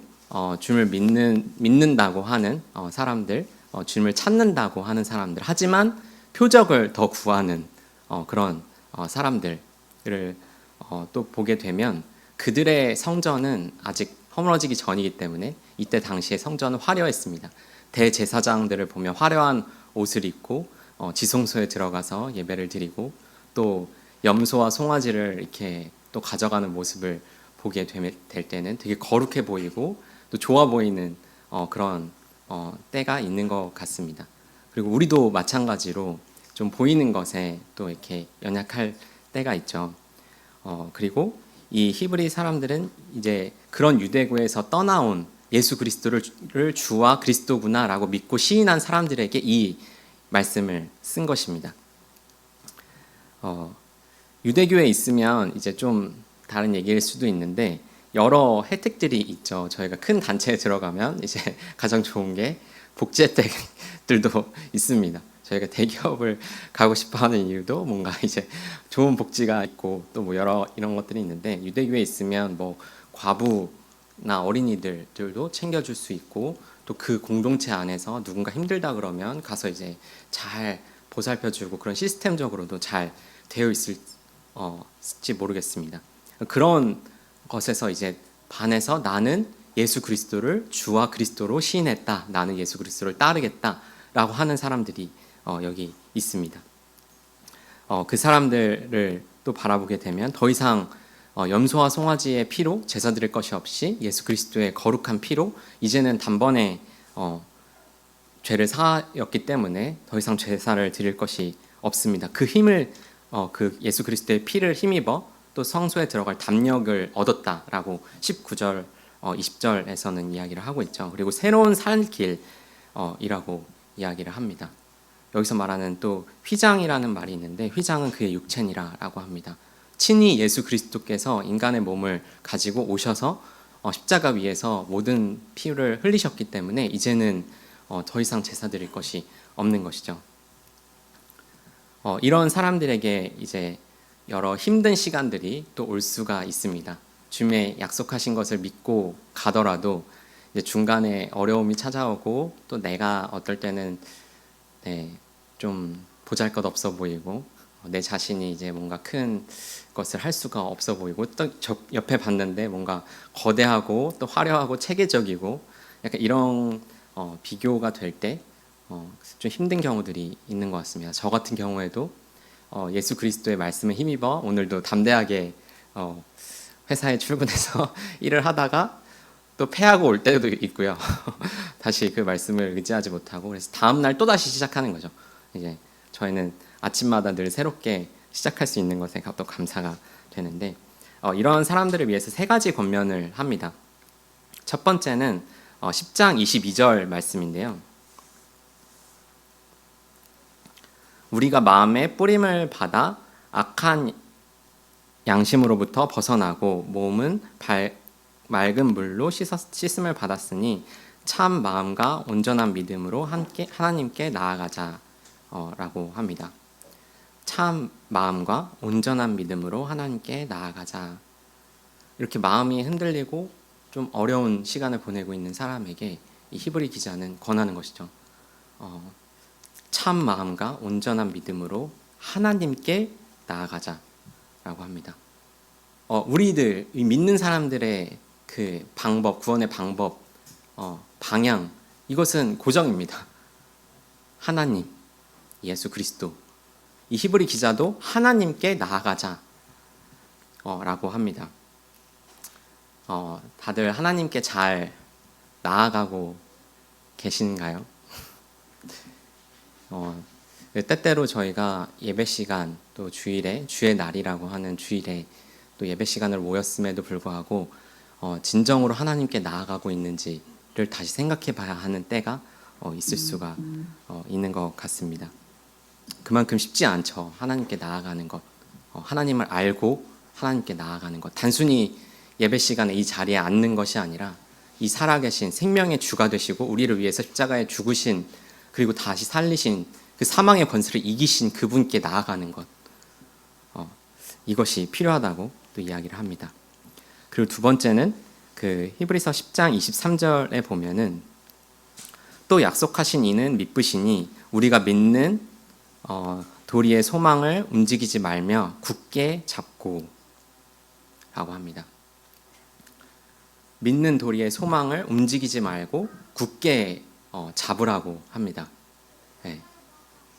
줌을 믿는다고 하는 사람들, 줌을 찾는다고 하는 사람들, 하지만 표적을 더 구하는 그런 사람들을 또 보게 되면 그들의 성전은 아직 허물어지기 전이기 때문에 이때 당시에 성전은 화려했습니다. 대제사장들을 보면 화려한 옷을 입고 지성소에 들어가서 예배를 드리고 또 염소와 송아지를 이렇게 또 가져가는 모습을 보게 될 때는 되게 거룩해 보이고 또 좋아 보이는 그런 때가 있는 것 같습니다. 그리고 우리도 마찬가지로 좀 보이는 것에 또 이렇게 연약할 때가 있죠. 그리고 이 히브리 사람들은 이제 그런 유대교에서 떠나온 예수 그리스도를 주와 그리스도구나라고 믿고 시인한 사람들에게 이 말씀을 쓴 것입니다. 유대교에 있으면 이제 좀 다른 얘기일 수도 있는데 여러 혜택들이 있죠. 저희가 큰 단체에 들어가면 이제 가장 좋은 게 복지 혜택들도 있습니다. 저희가 대기업을 가고 싶어하는 이유도 뭔가 이제 좋은 복지가 있고 또 뭐 여러 이런 것들이 있는데 유대교에 있으면 뭐 과부나 어린이들도 챙겨줄 수 있고 또 그 공동체 안에서 누군가 힘들다 그러면 가서 이제 잘 보살펴주고 그런 시스템적으로도 잘 되어 있을지 모르겠습니다. 그런 것에서 이제 반해서 나는 예수 그리스도를 주와 그리스도로 시인했다. 나는 예수 그리스도를 따르겠다라고 하는 사람들이 여기 있습니다. 그 사람들을 또 바라보게 되면 더 이상 염소와 송아지의 피로 제사 드릴 것이 없이 예수 그리스도의 거룩한 피로 이제는 단번에 죄를 사하였기 때문에 더 이상 제사를 드릴 것이 없습니다. 그 힘을 그 예수 그리스도의 피를 힘입어 또 성소에 들어갈 담력을 얻었다라고 19절, 20절에서는 이야기를 하고 있죠. 그리고 새로운 살길이라고 이야기를 합니다. 여기서 말하는 또 휘장이라는 말이 있는데 휘장은 그의 육체니라라고 합니다. 친히 예수 그리스도께서 인간의 몸을 가지고 오셔서 십자가 위에서 모든 피를 흘리셨기 때문에 이제는 더 이상 제사 드릴 것이 없는 것이죠. 이런 사람들에게 이제 여러 힘든 시간들이 또 올 수가 있습니다. 주님의 약속하신 것을 믿고 가더라도 이제 중간에 어려움이 찾아오고 또 내가 어떨 때는 좀 보잘것없어 보이고 내 자신이 이제 뭔가 큰 것을 할 수가 없어 보이고 또 옆에 봤는데 뭔가 거대하고 또 화려하고 체계적이고 약간 이런 비교가 될 때 좀 힘든 경우들이 있는 것 같습니다. 저 같은 경우에도 예수 그리스도의 말씀에 힘입어 오늘도 담대하게 회사에 출근해서 일을 하다가 또 패하고 올 때도 있고요. 다시 그 말씀을 의지하지 못하고 그래서 다음 날 또 다시 시작하는 거죠. 이제 저희는 아침마다 늘 새롭게 시작할 수 있는 것에 또 감사가 되는데 이런 사람들을 위해서 세 가지 권면을 합니다. 첫 번째는 10장 22절 말씀인데요. 우리가 마음에 뿌림을 받아 악한 양심으로부터 벗어나고 몸은 맑은 물로 씻음을 받았으니 참 마음과 온전한 믿음으로 함께 하나님께 나아가자라고 합니다. 참 마음과 온전한 믿음으로 하나님께 나아가자. 이렇게 마음이 흔들리고 좀 어려운 시간을 보내고 있는 사람에게 이 히브리 기자는 권하는 것이죠. 참 마음과 온전한 믿음으로 하나님께 나아가자라고 합니다. 우리들 믿는 사람들의 그 방법, 구원의 방법, 방향 이것은 고정입니다. 하나님, 예수 그리스도. 이 히브리 기자도 하나님께 나아가자라고 합니다. 다들 하나님께 잘 나아가고 계신가요? 때때로 저희가 예배 시간 또 주일에 주의 날이라고 하는 주일에 또 예배 시간을 모였음에도 불구하고 진정으로 하나님께 나아가고 있는지를 다시 생각해 봐야 하는 때가 있을 수가 있는 것 같습니다. 그만큼 쉽지 않죠. 하나님께 나아가는 것, 하나님을 알고 하나님께 나아가는 것. 단순히 예배 시간에 이 자리에 앉는 것이 아니라 이 살아계신 생명의 주가 되시고 우리를 위해서 십자가에 죽으신 그리고 다시 살리신 그 사망의 권세를 이기신 그분께 나아가는 것. 이것이 필요하다고 또 이야기를 합니다. 그리고 두 번째는 그 히브리서 10장 23절에 보면은 또 약속하신 이는 믿으시니 우리가 믿는 도리의 소망을 움직이지 말며 굳게 잡고 라고 합니다. 믿는 도리의 소망을 움직이지 말고 굳게 잡으라고 합니다. 네.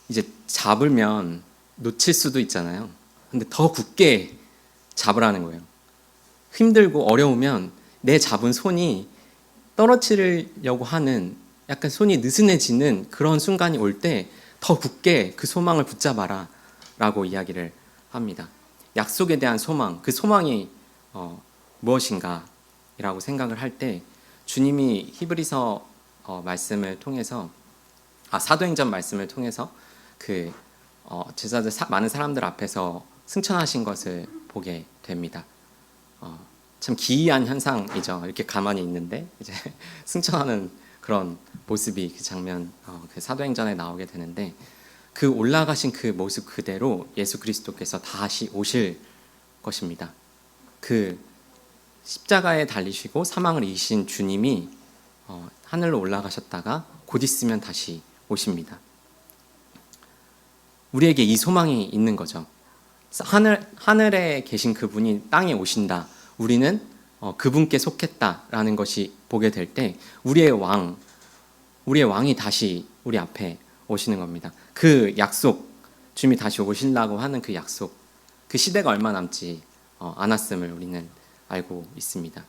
이제 잡으면 놓칠 수도 있잖아요. 근데 더 굳게 잡으라는 거예요. 힘들고 어려우면 내 잡은 손이 떨어뜨리려고 하는 약간 손이 느슨해지는 그런 순간이 올 때 더 굳게 그 소망을 붙잡아라 라고 이야기를 합니다. 약속에 대한 소망, 그 소망이 무엇인가 라고 생각을 할 때 주님이 히브리서 말씀을 통해서 사도행전 말씀을 통해서 그 제자들 많은 사람들 앞에서 승천하신 것을 보게 됩니다. 참 기이한 현상이죠. 이렇게 가만히 있는데 이제 승천하는 그런 모습이 그 장면 그 사도행전에 나오게 되는데 그 올라가신 그 모습 그대로 예수 그리스도께서 다시 오실 것입니다. 그 십자가에 달리시고 사망을 이기신 주님이 하늘로 올라가셨다가 곧 있으면 다시 오십니다. 우리에게 이 소망이 있는 거죠. 하늘에 계신 그분이 땅에 오신다. 우리는 그분께 속했다라는 것이 보게 될 때 우리의 왕이 다시 우리 앞에 오시는 겁니다. 그 약속, 주님이 다시 오신다고 하는 그 약속, 그 시대가 얼마 남지 않았음을 우리는 알고 있습니다.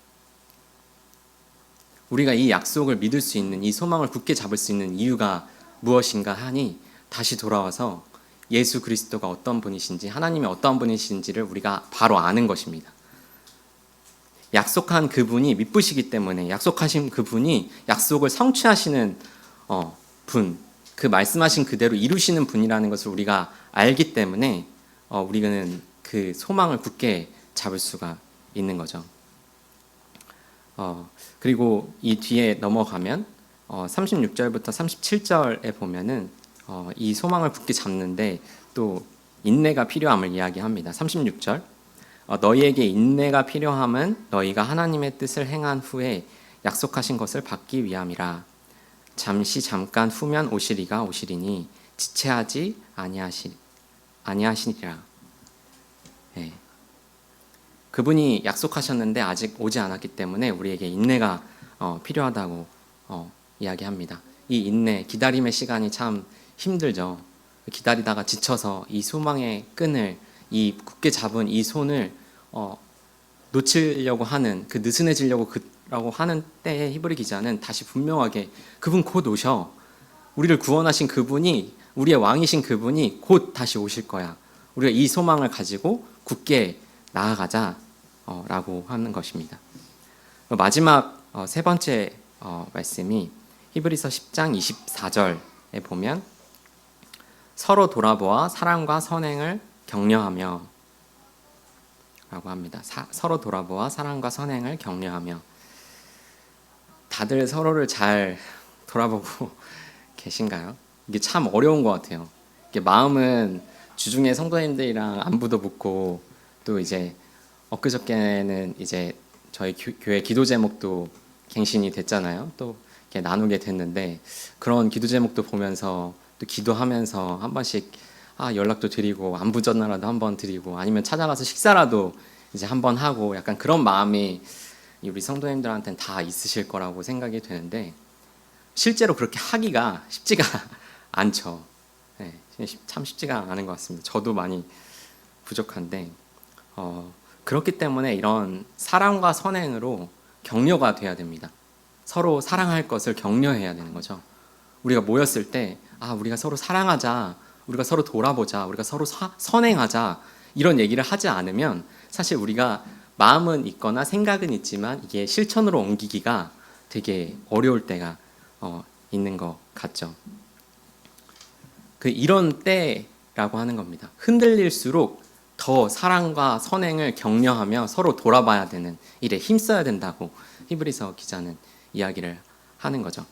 우리가 이 약속을 믿을 수 있는, 이 소망을 굳게 잡을 수 있는 이유가 무엇인가 하니 다시 돌아와서 예수 그리스도가 어떤 분이신지, 하나님이 어떤 분이신지를 우리가 바로 아는 것입니다. 약속한 그분이 믿으시기 때문에, 약속하신 그분이 약속을 성취하시는 분, 그 말씀하신 그대로 이루시는 분이라는 것을 우리가 알기 때문에 우리는 그 소망을 굳게 잡을 수가 있는 거죠. 그리고 이 뒤에 넘어가면 36절부터 37절에 보면은 이 소망을 굳게 잡는데 또 인내가 필요함을 이야기합니다. 36절 너희에게 인내가 필요함은 너희가 하나님의 뜻을 행한 후에 약속하신 것을 받기 위함이라. 잠깐 후면 오시리가 오시리니 지체하지 아니하시리라. 네. 그분이 약속하셨는데 아직 오지 않았기 때문에 우리에게 인내가 필요하다고 이야기합니다. 이 인내, 기다림의 시간이 참 힘들죠. 기다리다가 지쳐서 이 소망의 끈을, 이 굳게 잡은 이 손을 놓치려고 하는, 그 느슨해지려고 라고 하는 때에 히브리 기자는 다시 분명하게 그분 곧 오셔. 우리를 구원하신 그분이, 우리의 왕이신 그분이 곧 다시 오실 거야. 우리가 이 소망을 가지고 굳게 나아가자 라고 하는 것입니다. 마지막 세 번째 말씀이 히브리서 10장 24절에 보면 서로 돌아보아 사랑과 선행을 격려하며 라고 합니다. 서로 돌아보아 사랑과 선행을 격려하며. 다들 서로를 잘 돌아보고 계신가요? 이게 참 어려운 것 같아요. 이게 마음은 주중에 성도님들이랑 안부도 묻고 또 이제 엊그저께는 이제 저희 교회 기도 제목도 갱신이 됐잖아요. 또 이렇게 나누게 됐는데 그런 기도 제목도 보면서 또 기도하면서 한 번씩 연락도 드리고 안부 전화라도 한번 드리고 아니면 찾아가서 식사라도 이제 한번 하고 약간 그런 마음이 우리 성도님들한테는 다 있으실 거라고 생각이 되는데 실제로 그렇게 하기가 쉽지가 않죠. 네, 참 쉽지가 않은 것 같습니다. 저도 많이 부족한데 그렇기 때문에 이런 사랑과 선행으로 격려가 돼야 됩니다. 서로 사랑할 것을 격려해야 되는 거죠. 우리가 모였을 때 우리가 서로 사랑하자, 우리가 서로 돌아보자, 우리가 서로 선행하자 이런 얘기를 하지 않으면 사실 우리가 마음은 있거나 생각은 있지만 이게 실천으로 옮기기가 되게 어려울 때가 있는 것 같죠. 이런 때 라고 하는 겁니다. 흔들릴수록 더 사랑과 선행을 격려하며 서로 돌아봐야 되는 일에 힘써야 된다고 히브리서 기자는 이야기를 하는 거죠.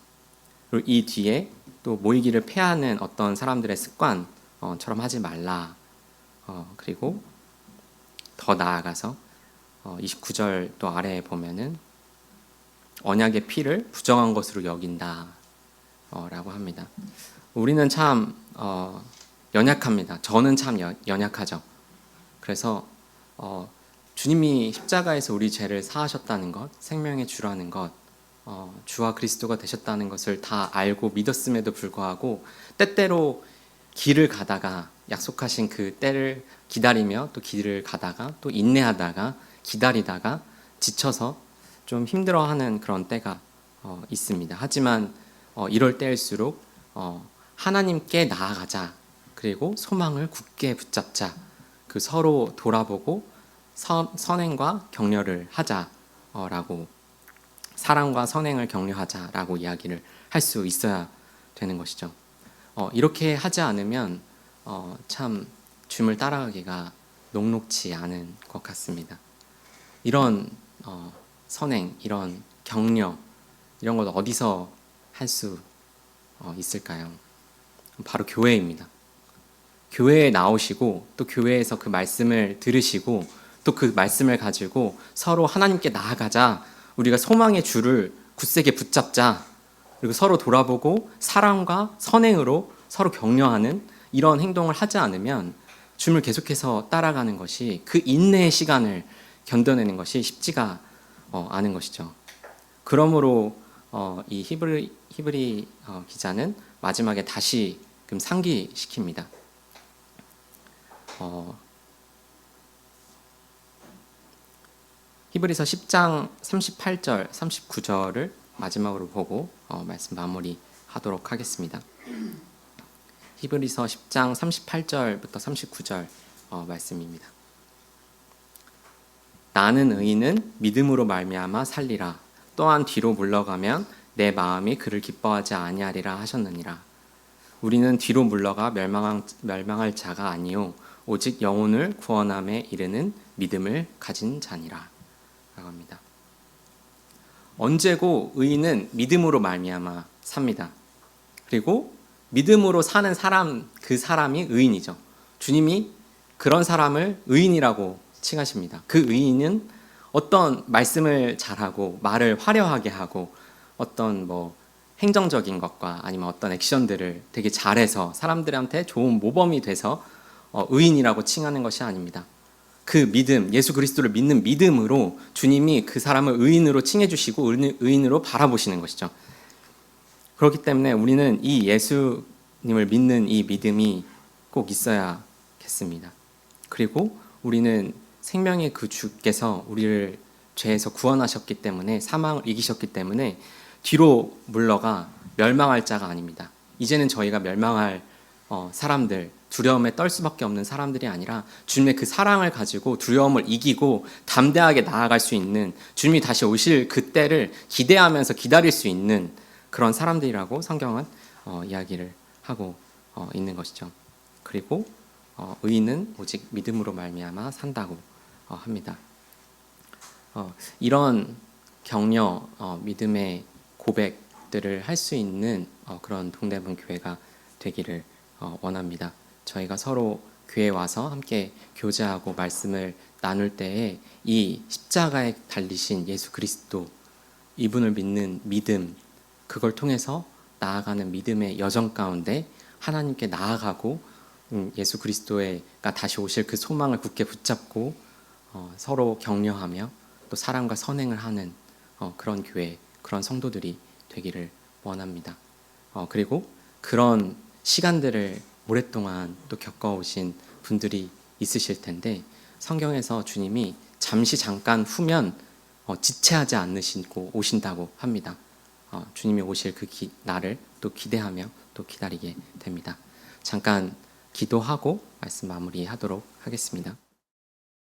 그리고 이 뒤에 또 모이기를 패하는 어떤 사람들의 습관처럼 하지 말라. 그리고 더 나아가서 29절 또 아래에 보면은 언약의 피를 부정한 것으로 여긴다 라고 합니다. 우리는 참 연약합니다. 저는 참 연약하죠. 그래서 주님이 십자가에서 우리 죄를 사하셨다는 것, 생명의 주라는 것, 주와 그리스도가 되셨다는 것을 다 알고 믿었음에도 불구하고 때때로 길을 가다가 약속하신 그 때를 기다리며 또 길을 가다가 또 인내하다가 기다리다가 지쳐서 좀 힘들어하는 그런 때가 있습니다. 하지만 이럴 때일수록 하나님께 나아가자. 그리고 소망을 굳게 붙잡자. 그 서로 돌아보고 선행과 격려를 하자라고 사랑과 선행을 격려하자라고 이야기를 할 수 있어야 되는 것이죠. 이렇게 하지 않으면 참 주님을 따라가기가 녹록지 않은 것 같습니다. 이런 선행, 이런 격려, 이런 것 어디서 할 수 있을까요? 바로 교회입니다. 교회에 나오시고 또 교회에서 그 말씀을 들으시고 또 그 말씀을 가지고 서로 하나님께 나아가자. 우리가 소망의 줄을 굳세게 붙잡자. 그리고 서로 돌아보고 사랑과 선행으로 서로 격려하는 이런 행동을 하지 않으면 주님을 계속해서 따라가는 것이 그 인내의 시간을 견뎌내는 것이 쉽지가 않은 것이죠. 그러므로 이 히브리 기자는 마지막에 다시금 상기시킵니다. 히브리서 10장 38절, 39절을 마지막으로 보고 말씀 마무리하도록 하겠습니다. 히브리서 10장 38절부터 39절 말씀입니다. 나는 의인은 믿음으로 말미암아 살리라. 또한 뒤로 물러가면 내 마음이 그를 기뻐하지 아니하리라 하셨느니라. 우리는 뒤로 물러가 멸망할 자가 아니요 오직 영혼을 구원함에 이르는 믿음을 가진 자니라. 라고 합니다. 언제고 의인은 믿음으로 말미암아 삽니다. 그리고 믿음으로 사는 사람, 그 사람이 의인이죠. 주님이 그런 사람을 의인이라고 칭하십니다. 그 의인은 어떤 말씀을 잘하고 말을 화려하게 하고 어떤 행정적인 것과 아니면 어떤 액션들을 되게 잘해서 사람들한테 좋은 모범이 돼서 의인이라고 칭하는 것이 아닙니다. 그 믿음, 예수 그리스도를 믿는 믿음으로 주님이 그 사람을 의인으로 칭해 주시고 의인으로 바라보시는 것이죠. 그렇기 때문에 우리는 이 예수님을 믿는 이 믿음이 꼭 있어야겠습니다. 그리고 우리는 생명의 그 주께서 우리를 죄에서 구원하셨기 때문에 사망을 이기셨기 때문에 뒤로 물러가 멸망할 자가 아닙니다. 이제는 저희가 멸망할 사람들, 두려움에 떨 수밖에 없는 사람들이 아니라 주님의 그 사랑을 가지고 두려움을 이기고 담대하게 나아갈 수 있는 주님이 다시 오실 그 때를 기대하면서 기다릴 수 있는 그런 사람들이라고 성경은 이야기를 하고 있는 것이죠. 그리고 의인은 오직 믿음으로 말미암아 산다고 합니다. 이런 격려, 믿음의 고백들을 할 수 있는 그런 동대문 교회가 되기를 원합니다. 저희가 서로 교회에 와서 함께 교제하고 말씀을 나눌 때에 이 십자가에 달리신 예수 그리스도, 이분을 믿는 믿음, 그걸 통해서 나아가는 믿음의 여정 가운데 하나님께 나아가고 예수 그리스도가 다시 오실 그 소망을 굳게 붙잡고 서로 격려하며 또 사랑과 선행을 하는 그런 교회, 그런 성도들이 되기를 원합니다. 그리고 그런 시간들을 오랫동안 또 겪어오신 분들이 있으실 텐데 성경에서 주님이 잠깐 후면 지체하지 않으시고 오신다고 합니다. 주님이 오실 그 날을 또 기대하며 또 기다리게 됩니다. 잠깐 기도하고 말씀 마무리하도록 하겠습니다.